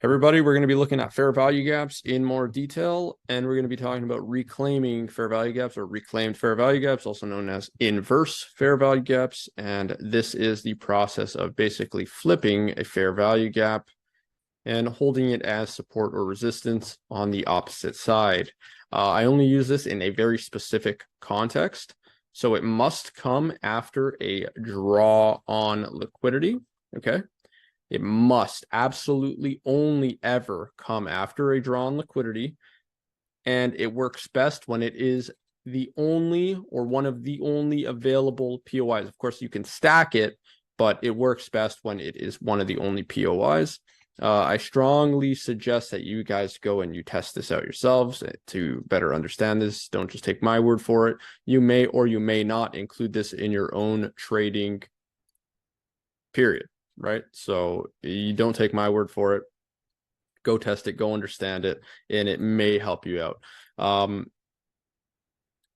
Everybody, we're going to be looking at fair value gaps in more detail, and we're going to be talking about reclaiming fair value gaps or reclaimed fair value gaps, also known as inverse fair value gaps. And this is the process of basically flipping a fair value gap and holding it as support or resistance on the opposite side. I only use this in a very specific context. So it must come after a draw on liquidity. Okay. It must absolutely only ever come after a draw on liquidity. And it works best when it is the only or one of the only available POIs. Of course, you can stack it, but it works best when it is one of the only POIs. I strongly suggest that you guys go and you test this out yourselves to better understand this. Don't just take my word for it. You may or you may not include this in your own trading period, right? So you don't take my word for it. Go test it, go understand it, and it may help you out.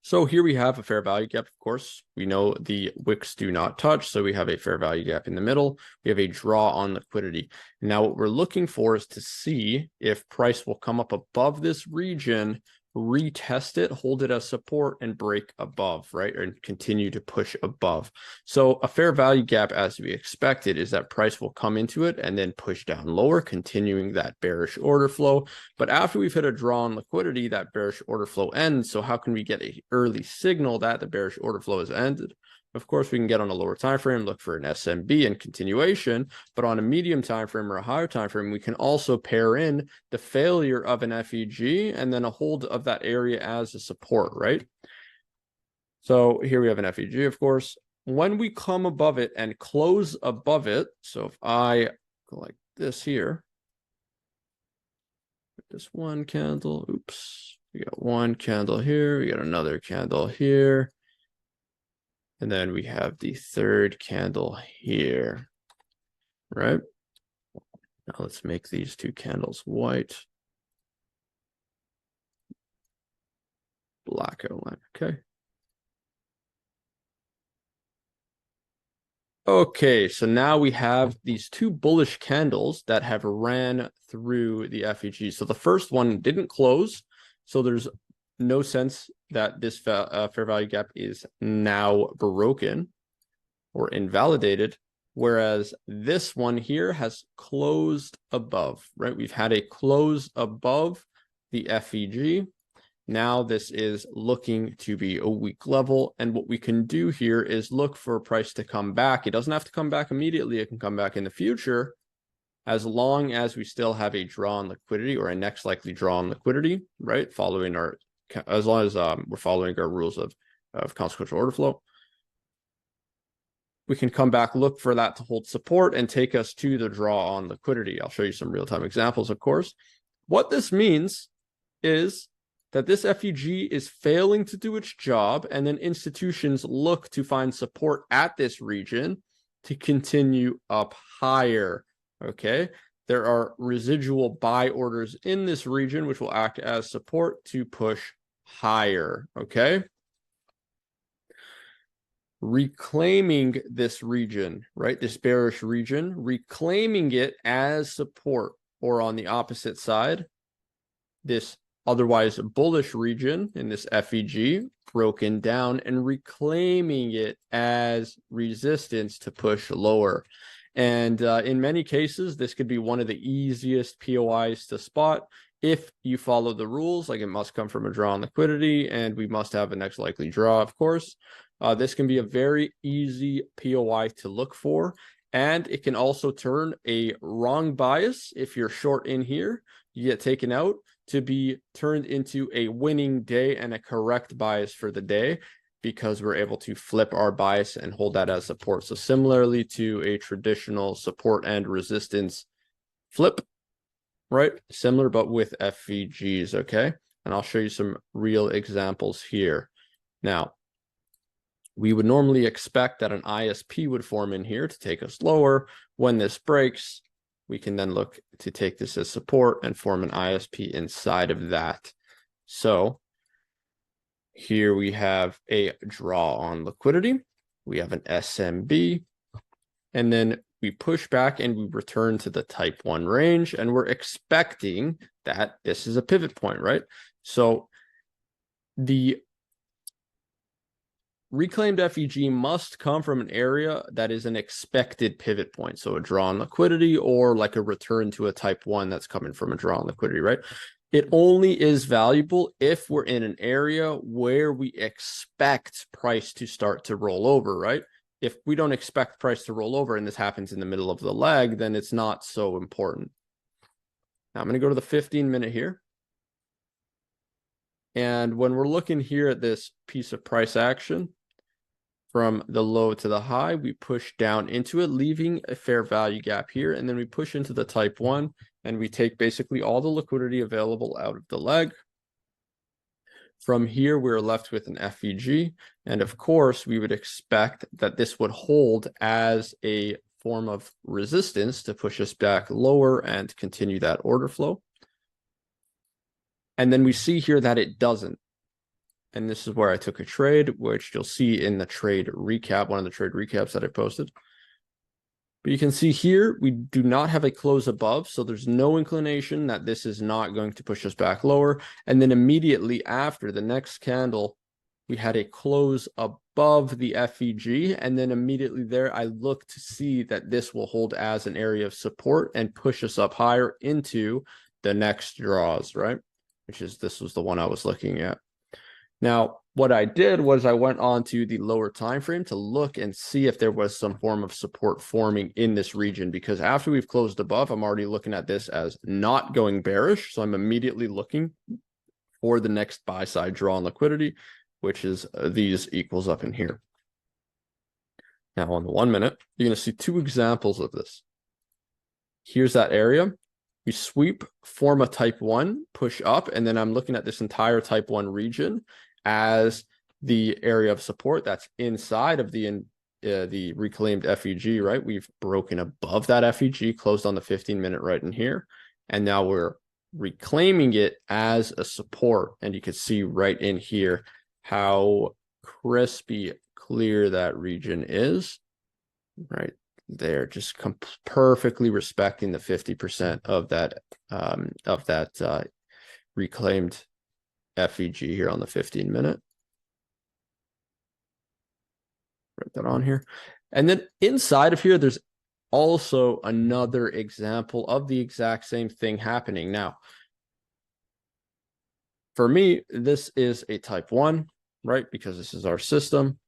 So here we have a fair value gap, of course. We know the wicks do not touch, so we have a fair value gap in the middle. We have a draw on liquidity. Now what we're looking for is to see if price will come up above this region, retest it, hold it as support, and break above, right? And continue to push above. So a fair value gap, as we expected, is that price will come into it and then push down lower, continuing that bearish order flow. But after we've hit a draw on liquidity, that bearish order flow ends. So how can we get an early signal that the bearish order flow has ended? Of course, we can get on a lower time frame, look for an SMB and continuation, but on a medium time frame or a higher time frame, we can also pair in the failure of an FEG and then a hold of that area as a support, right? So here we have an FEG, of course. When we come above it and close above it, so if I go like this here, this one candle, oops, we got one candle here, we got another candle here. And then we have the third candle here, right? Now let's make these two candles white. Black outline, okay. Okay, so now we have these two bullish candles that have ran through the FEG. So the first one didn't close, so there's no sense that this fair value gap is now broken or invalidated, whereas this one here has closed above, right? We've had a close above the FEG. Now this is looking to be a weak level, and what we can do here is look for a price to come back. It doesn't have to come back immediately. It can come back in the future, as long as we still have a draw on liquidity or a next likely draw on liquidity, right? Following our, as long as we're following our rules of consequential order flow. We can come back, look for that to hold support and take us to the draw on liquidity. I'll show you some real-time examples, of course. What this means is that this FEG is failing to do its job, and then institutions look to find support at this region to continue up higher, okay? There are residual buy orders in this region, which will act as support to push higher, okay? Reclaiming this region, right? This bearish region, reclaiming it as support, or on the opposite side, this otherwise bullish region in this FEG broken down and reclaiming it as resistance to push lower. And in many cases, this could be one of the easiest POIs to spot if you follow the rules, like it must come from a draw on liquidity and we must have a next likely draw, of course. This can be a very easy POI to look for, and it can also turn a wrong bias. If you're short in here, you get taken out, to be turned into a winning day and a correct bias for the day, because we're able to flip our bias and hold that as support. So similarly to a traditional support and resistance flip, right? Similar, but with FEGs, okay? And I'll show you some real examples here. Now, we would normally expect that an ISP would form in here to take us lower. When this breaks, we can then look to take this as support and form an ISP inside of that. So here we have a draw on liquidity. We have an SMB, and then we push back and we return to the type 1 range, and we're expecting that this is a pivot point, right? So the reclaimed FEG must come from an area that is an expected pivot point. So a draw on liquidity, or like a return to a type 1 that's coming from a draw on liquidity, right? It only is valuable if we're in an area where we expect price to start to roll over, right? If we don't expect price to roll over and this happens in the middle of the leg, then it's not so important. Now I'm going to go to the 15-minute here. And when we're looking here at this piece of price action, from the low to the high, we push down into it, leaving a fair value gap here. And then we push into the type 1, and we take basically all the liquidity available out of the leg. From here, we're left with an FEG. And of course, we would expect that this would hold as a form of resistance to push us back lower and continue that order flow. And then we see here that it doesn't. And this is where I took a trade, which you'll see in the trade recap, one of the trade recaps that I posted. But you can see here, we do not have a close above, so there's no inclination that this is not going to push us back lower. And then immediately after the next candle, we had a close above the FEG. And then immediately there, I look to see that this will hold as an area of support and push us up higher into the next draws, right? This was the one I was looking at. Now, what I did was I went on to the lower time frame to look and see if there was some form of support forming in this region, because after we've closed above, I'm already looking at this as not going bearish. So I'm immediately looking for the next buy side draw on liquidity, which is these equals up in here. Now on the 1 minute, you're going to see two examples of this. Here's that area. We sweep, form a type 1, push up, and then I'm looking at this entire type 1 region as the area of support that's inside of the reclaimed FEG, right? We've broken above that FEG, closed on the 15-minute right in here, and now we're reclaiming it as a support. And you can see right in here how crispy clear that region is, right? They're just perfectly respecting the 50% of that reclaimed FEG here on the 15-minute. Write that on here. And then inside of here, there's also another example of the exact same thing happening. Now, for me, this is a type 1, right? Because this is our system.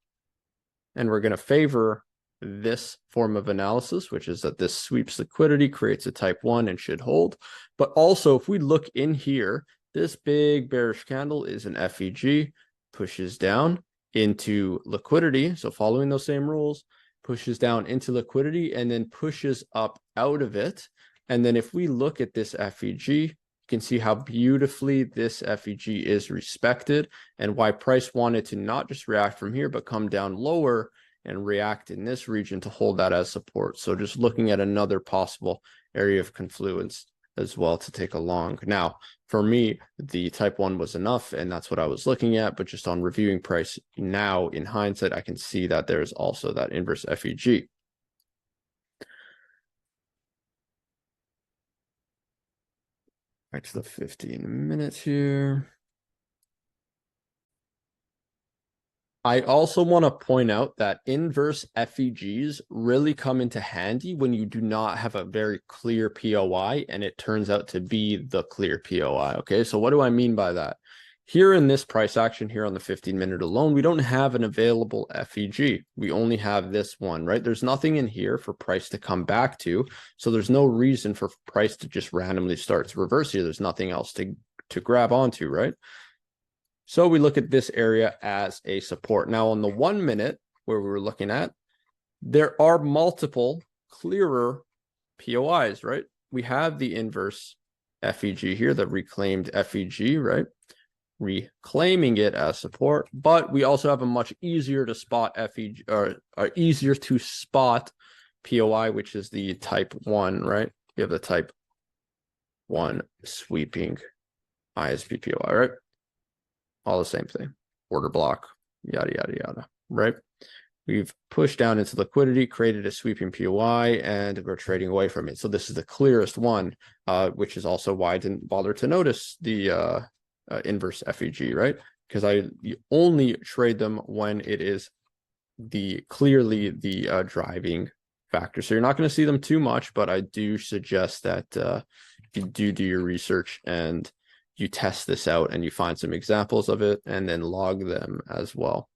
And we're going to favor this form of analysis, which is that this sweeps liquidity, creates a type 1 and should hold. But also, if we look in here, this big bearish candle is an FEG, pushes down into liquidity. So following those same rules, pushes down into liquidity and then pushes up out of it. And then if we look at this FEG, you can see how beautifully this FEG is respected and why price wanted to not just react from here, but come down lower and react in this region to hold that as support. So just looking at another possible area of confluence as well to take a long. Now, for me, the type 1 was enough, and that's what I was looking at. But just on reviewing price now, in hindsight, I can see that there's also that inverse FEG. Back to the 15 minutes here. I also want to point out that inverse FEGs really come into handy when you do not have a very clear POI and it turns out to be the clear POI. Okay, so what do I mean by that? Here in this price action here on the 15-minute alone, we don't have an available FEG. We only have this one, right? There's nothing in here for price to come back to. So there's no reason for price to just randomly start to reverse here. There's nothing else to grab onto, right? So we look at this area as a support. Now on the 1 minute where we were looking at, there are multiple clearer POIs, right? We have the inverse FEG here, the reclaimed FEG, right? Reclaiming it as support, but we also have a much easier to spot FEG or easier to spot POI, which is the type 1, right? We have the type 1 sweeping ISP POI, right? All the same thing, order block, yada, yada, yada, right? we've pushed down into liquidity, created a sweeping POI, and we're trading away from it. So this is the clearest one, which is also why I didn't bother to notice the inverse FEG, right? Because I only trade them when it is clearly the driving factor. So you're not going to see them too much, but I do suggest that if you do your research and you test this out and you find some examples of it and then log them as well.